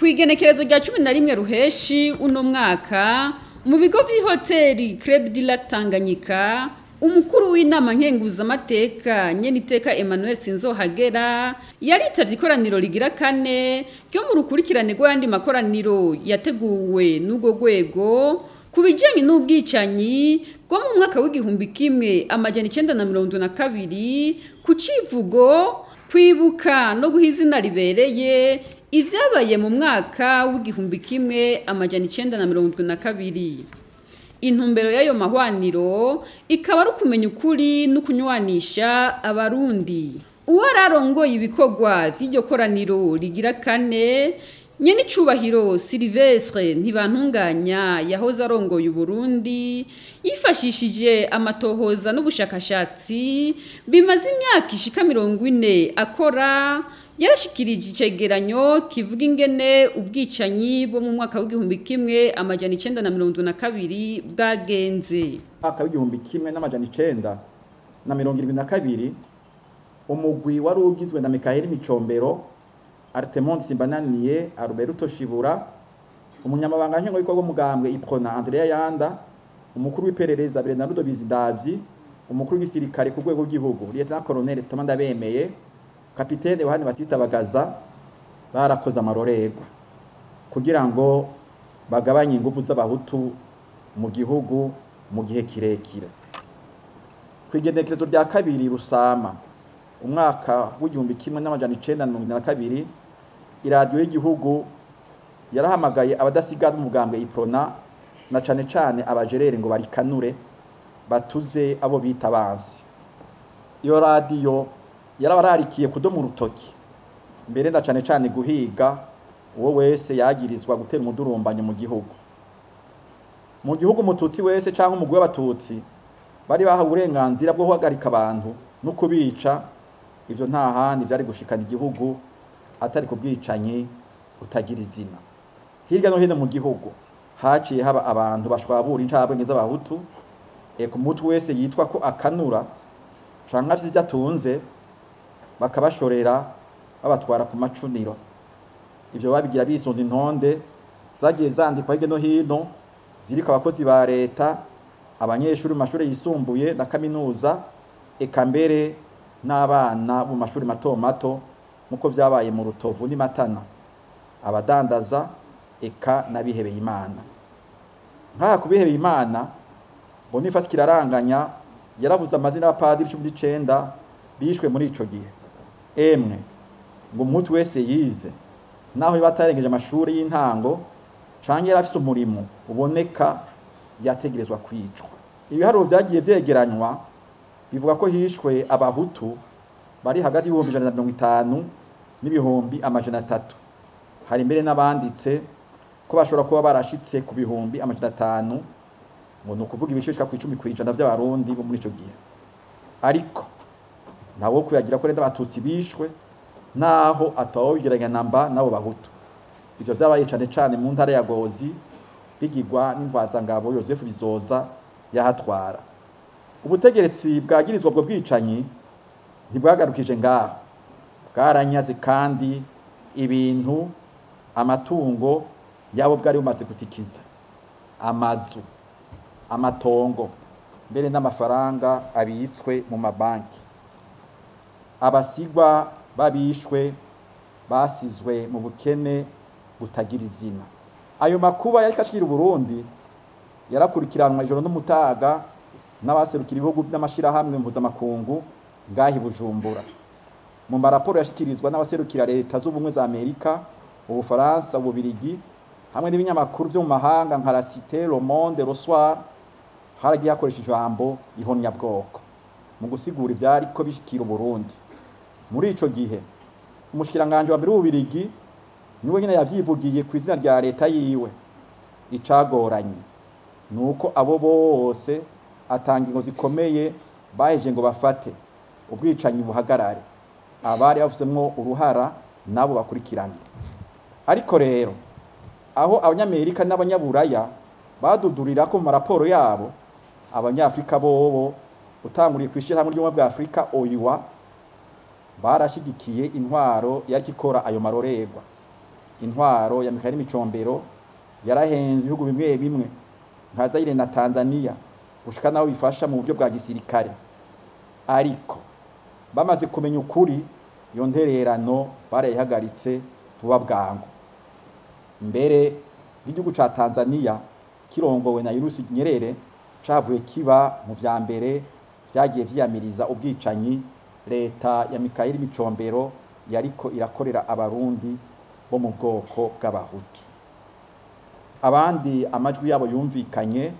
Kw'igenekerezo rya 11 ruheshi uno mwaka mu bigo vy'ihoteli Club du Lac Tanganyika umukuru w'inama nkenguzamateka Nyeniteka Emmanuel Sinzohagera yaritavye ikoraniro rigira kane ryo mu rukurikirane rw'ayandi makoraniro yateguwe n'ubwo rwego kubijanye n'ubwicanyi bwo mu mwaka w'igihumbi kimwe amajana 1972 ku civugo kwibuka no guha izina ribereye ivyabaye mu mwaka w'igihumbi kimwe amajana 1972. Intumbero y'ayo mahwaniro ikaba ari ukumenya ukuri no kunywanisha abarundi. Uwararongoye ibikorwa vy'iryo koraniro rigira kane Nyenicubahiro Sylvestre Ntibantunganya yahoze arongoye Uburundi yifashishije amatohoza n'ubushakashatsi bimaze imyaka ishika 40 akora yarashikirije icegeranyo kivuga ingene ubwicanyi bwo mu mwaka w'igihumbi kimwe amajana 1972 bwagenze. Mwaka w'igihumbi kimwe n'amajana 1972 umugwi wari ugizwe na Mikaheli Micombero, Artemon Simbananiye, Alberto Shibura, umunyamabanga nshingwabikorwa w'umugambwe Iprona Andrea Yanda, umukuru w'iperereza Bernardo Bizindavyi, umukuru w'igisirikare ku rwego rw'igihugu Lieutenant Colonel Thomas Ndabemeye, Kapitene Yohani Batista Bagaza barakoze amarorerwa kugira ngo bagabanye ingufu z'abahutu mu gihugu mu gihe kirekire. Kw'igenekerezo rya kabiri Rusama umwaka w'igihumbi kimwe n'amajana 1972 iradiyo y'igihugu yarahamagaye abadasigana umugambwe Iprona na cane cane abajerere ngo barikanure batuze abo bita abansi. Iyo radiyo yarabararikiye kudoma urutoki mbere na cane cane guhiga uwo wese yagirizwa gutera umudurumbanyo mu gihugu. Mu gihugu umututsi wese canke umugwi w'abatutsi bari bahawe uburenganzira bwo guhagarika abantu no kubica. Ivyo nta handi vyari gushikana igihugu atari ku bwicanyi utagira izina. Hirya no hino mu gihugu haciye haba abantu bashwabura incabwenge z'abahutu ku mutu wese yitwa ko akanura canke afite atunze bakabashorera babatwara ku macuniro. Ivyo babigira bisunze intonde zagiye zandikwa hirya no hino ziriko abakozi ba leta, abanyeshuri mu mashuri yisumbuye na kaminuza, eka mbere n'abana mu mashuri mato mato muko vyabaye mu Rutovu ni Matana, abadandaza eka nabihebeye Imana. Nka kubihebeye Imana Boniface Kiraranganya yaravuze amazina y'abapadiri 19 bishwe muri ico gihe. Emwe ngo umuntu wese yize naho batarengeje amashuri y'intango canke yarafite umurimo uboneka yategerezwa kwicwa. Ibiharuro vyagiye vyegeranywa bivuga ko hishwe abahutu bari hagati y'ibihumbi 150 n'ibihumbi amajana 3. Hari mbere n'abanditse ko bashobora kuba barashitse ku bihumbi amajana 5 ngo no kuvuga ibishishika ku 10% by'abarundi bo muri ico gihe. Ariko ntawo kuyagira ko renda abatutsi bishwe naho atawo bigeranya namba nabo bahutu. Ivyo vyabaye cane cane mu ntara ya Gozi bigirwa n'intwaza ngabo Joseph Bizoza yahatwara. Ubutegetsi bwagirizwa bwo bwicanyi ntibwagarukije ngaho, bwaranyaze kandi ibintu amatungo yabo bwari bumaze gutikiza, amazu, amatongo, mbere n'amafaranga abitswe mu mabanki. Abasigwa babishwe basizwe mu bukene butagira izina. Ayo makuba yari kashikira Burundi yarakurikiranwa ijoro n'umutaga n'abaserukira ibihugu by'amashirahamwe mpuzamakungu ngahi Bujumbura. Mu maraporo yashikirizwa n'abaserukira leta z'ubumwe za Amerika, Ubufaransa, Ububirigi hamwe n'ibinyamakuru byo mu mahanga nka La Cité, Le Monde, Le Soir haragiye hakoresha ijambo ihonyabwoko mu gusigura ivyari ko bishikira Burundi. Muri ico gihe umushikiranganje wa mbere w'Ububirigi niwe nyine yavyivugiye ku izina rya leta yiwe. Icagoranye nuko abo bose atanga ingo zikomeye baheje ngo bafate ubwicanyi buhagarare, abari bavusemwo uruhara nabo bakurikirana. Ariko rero aho abanyamerika n'abanyaburaya badudurira ko mu maraporo yabo, abanyafrika bobo utanguriye kwishira hamwe ry'umwe bwa Afrika OUA barashigikiye intwaro yakikora ayo marorerwa. intwaro ya Mikhaeli Micombero yarahenze ibihugu bimwe bimwe nka Zaire na Tanzania gushika naho bifasha mu buryo bwa gisirikare, ariko bamaze kumenya ukuri iyo ntererano barayihagaritse vuba bwangu. Mbere igihugu ca Tanzania kirongowe na Julius Nyerere cavuye kiba mu vya mbere vyagiye vyiyamiriza ubwicanyi leta ya Mikhaeli Micombero yariko irakorera abarundi bo mu bwoko bw'abahutu. Abandi amajwi yabo yumvikanye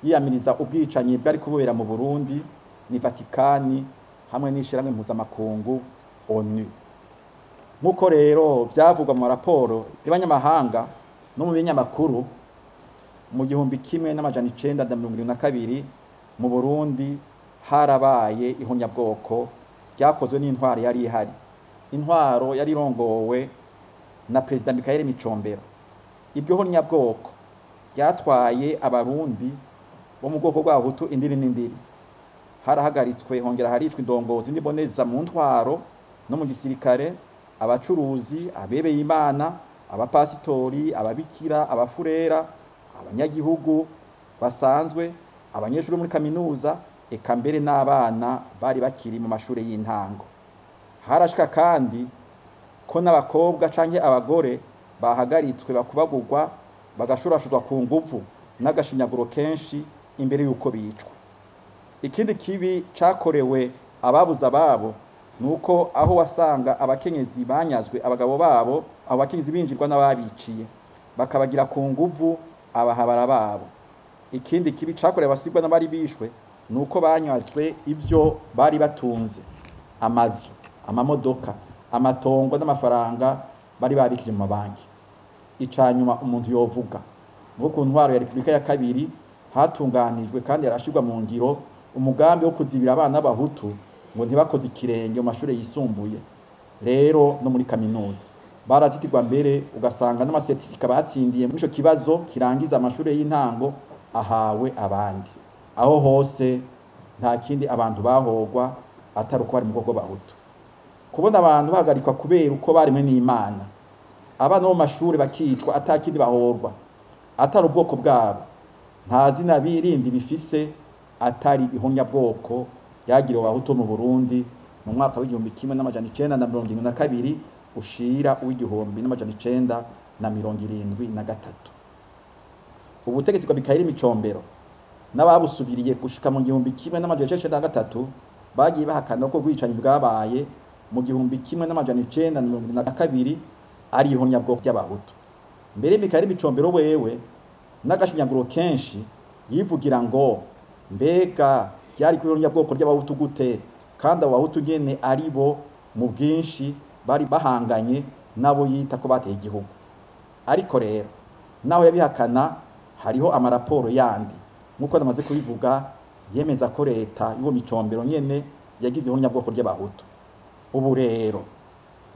yiyamiriza ubwicanyi bwari kubera mu Burundi ni Vatikani hamwe n'ishiramwe mpuzamakungu ONU. Nkuko rero vyavugwa mu raporo y'abanyamahanga no mu binyamakuru, mu 1972 mu Burundi harabaye ihonyabwoko ryakozwe n'intwaro yari ihari. Intwaro yari irongowe na Perezida Mikhaeli Micombero. Ibyo honyabwoko ryatwaye abarundi bo mu bwoko bw'abahutu indiri n'indiri. Harahagaritswe hongera haricwa indongozi n'iboneza mu ntwaro no mu gisirikare, abacuruzi, abebeye Imana, abapasitori, ababikira, abafurera, abanyagihugu basanzwe, abanyeshuri muri kaminuza, eka mbere n'abana bari bakiri mu mashuri y'intango. Harashika kandi ko n'abakobwa canke abagore bahagaritswe bakubagurwa bagashurashurwa ku nguvu n'agashinyaguro kenshi imbere yuko bicwa. Ikindi kibi cakorewe ababuza babo nuko aho wasanga abakenyezi banyazwe abagabo babo, abo bakenyezi binjirwa n'ababiciye bakabagira ku nguvu abahabara babo. Ikindi kibi cakorewe abasigwa n'abari bishwe nuko banyazwe ivyo bari batunze, amazu, amamodoka, amatongo n'amafaranga bari babikije mu mabanki. Icanyuma umuntu yovuga ngo ku ntwaro ya Republika ya kabiri hatunganijwe kandi yarashirwa mu ngiro umugambi wo kuzibira abana b'abahutu ngo ntibakoze ikirenge mu mashuri yisumbuye. Rero no muri kaminuza barazitirwa mbere ugasanga n'amasertifika batsindiye muri ico kibazo kirangiza amashuri y'intango ahawe abandi. Aho hose nta kindi abantu bahogwa atari uko bari mu bwoko b'abahutu. Kubona abantu bahagarikwa kubera uko barimwe n'Imana, abana bo mashuri bakicwa atakindi bahorwa atari ubwoko bwabo, nta zina birindi bifise atari ihonyabwoko yagiriwe abahutu mu Burundi mu mwaka w'1972 ushira w'1973. Ubutegetsi bwa Mikhaeli Micombero n'ababusubiriye gushika mu 1993 bagiye bahakana ko bwicanyi bwabaye mu 1972 ari ihonyabwoko by'abahutu. Mbere Mikhaeli Micombero wewe n'agashinyaguro kenshi yivugira ngo mbega byari ku ihonyabwoko ry'abahutu gute kandi abahutu nyene ari bo mu bwinshi bari bahanganye nabo yita ko bateye igihugu. Ariko rero naho yabihakana hariho amaraporo yandi nkuko namaze kubivuga yemeza ko leta y'uwo Micombero nyene yagize ihonyabwoko ry'abahutu. Ubu rero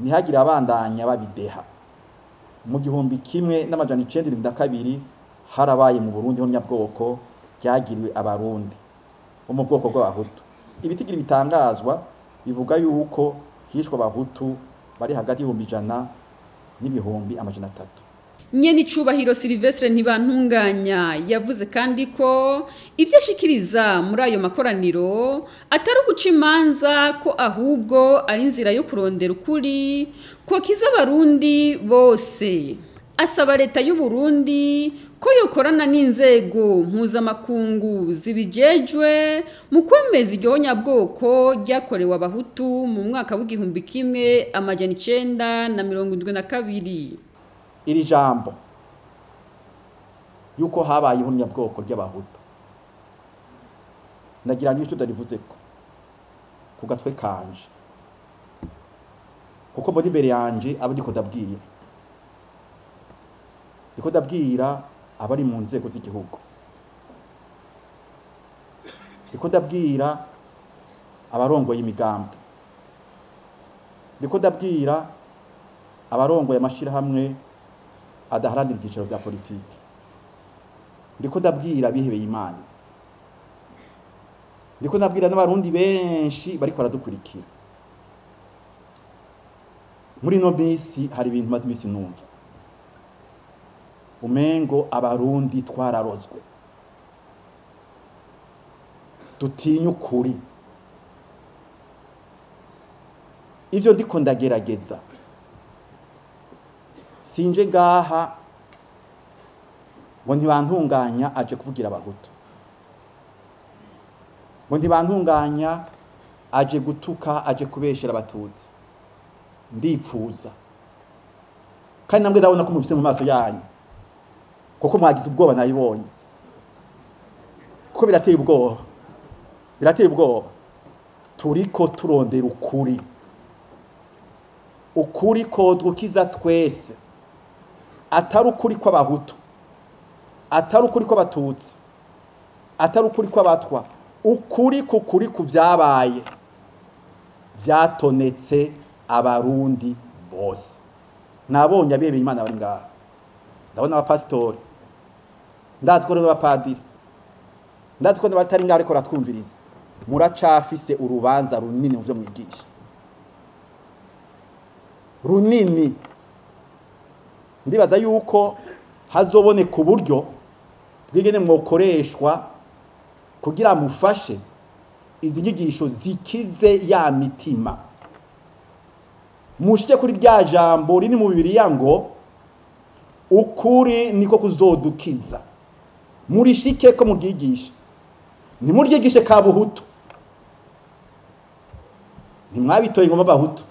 nihagira abandanya babideha. Mu 1972 harabaye mu Burundi ihonyabwoko ryagiriwe abarundi bo mu bwoko bw'abahutu. Ibitigiri bitangazwa bivuga yuko hishwe abahutu bari hagati y'100 n'ibihumbi 300. Nyene icubahiro Silvestre Ntibantunganya yavuze kandi ko ivyo ashikiriza muri ayo makoraniro atari uguca imanza ko ahubwo ari inzira yo kurondera ukuri ko kiza abarundi bose. Asaba leta y'u Burundi ko yokorana n'inzego mpuzamakungu zibijejwe mu kwemeza iryo honyabwoko ryakorewe abahutu mu mwaka w'1972. Iri jambo yuko habaye ihonyabwoko ry'abahutu nagira ngo icyo darivuze ko ku gatwe kanje kuko muri imbere yanje abo ndiko ndabwira abari mu nzego z'igihugu, ndiko ndabwira abarongoye imigambwe, ndiko ndabwira abarongoye amashirahamwe adaharanira ibyiciro bya politiki, ndiko ndabwira bihebeye Imana, ndiko ndabwira n'abarundi benshi bariko baradukurikira. Muri no minsi hari ibintu maze imisi numva umengo abarundi twararozwe, dutinya ukuri. Ivyo ndiko ndagerageza sinje ngaha ngo ntibantunganya aje kuvugira abahutu, ngo ntibantunganya aje gutuka, aje kubeshera abatutsi. Ndipfuza kandi namwe ndabona ko mufise mu maso yanyu, kuko mwagize ubwoba nayibonye, kuko birateye ubwoba, birateye ubwoba. Turiko turondera ukuri, ukuri kodwukiza twese, atari ukuri kw'abahutu, atari ukuri kw'abatutsi, atari ukuri kw'abatwa, ukuri kukuri ku vyabaye vyatonetse abarundi bose. Nabonye abebeye Imana bari ngaha, ndabona abapasitori, ndazi ko n'abapadiri, ndazi ko n'abatari ngaha ariko ratwumviriza. Muracafise urubanza runini mu vyo mwigisha, runini. Ndibaza yuko hazoboneka uburyo bw'ingene mwokoreshwa kugira mufashe izi nyigisho zikize ya mitima. Mushike kuri rya jambo riri mu Bibiliya ngo ukuri niko kuzodukiza. Murishike ko mugigisha, ntimuryigishe ka buhutu, ntimwabitoye ngo babahutu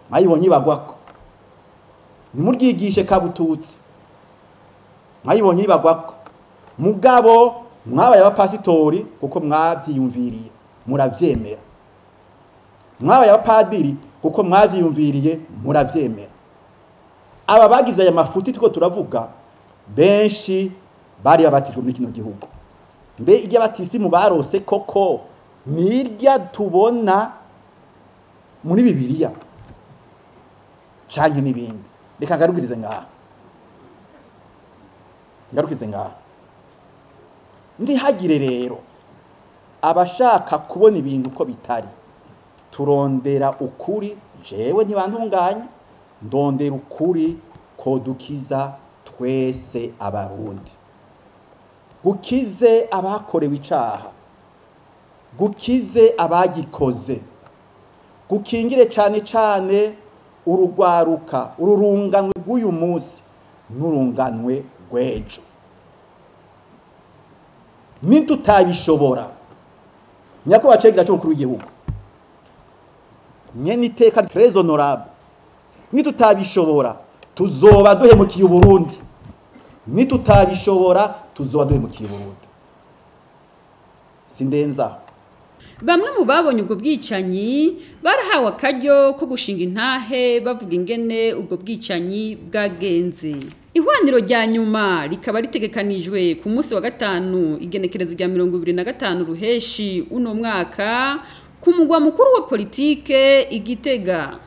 mwayibonye bagwako. Ntimuryigishe ka bututsi, mwayibonye bagwako. Mugabo mwabaye abapasitori kuko mwavyiyumviriye muravyemera, mwabaye abapadiri kuko mwavyiyumviriye muravyemera. Aba bagize aya mafuti tuko turavuga benshi bari abatijwe muri kino gihugu. Mbe irya batisimu barose koko nirya tubona muri Bibiliya canke n'ibindi? Reka ngarugirize ngaha, ngarukize ngaha. Ndihagire rero abashaka kubona ibintu uko bitari, turondera ukuri. Jewe ntibantunganya, ndondera ukuri kodukiza twese abarundi, gukize abakorewe icaha, gukize abagikoze, gukingire cane cane urugwaruka, ururunganwe rw'uyu munsi n'urunganwe rw'ejo. Nitutabishobora, nyakubahwa cegera cy'umukuru w'igihugu, nyene iteka très honorable, nitutabishobora tuzoba duhemukiye Uburundi, nitutabishobora tuzoba duhemukiye Uburundi. Sindenza. Bamwe mu babonye ubwo bwicanyi barahawe akaryo ko gushinga intahe bavuga ingene ubwo bwicanyi bwagenze. Ihwaniro rya nyuma rikaba ritegekanijwe ku munsi wa gatanu igenekerezo rya 2025 ruheshi uno mwaka ku mugwa mukuru wa politike i Gitega.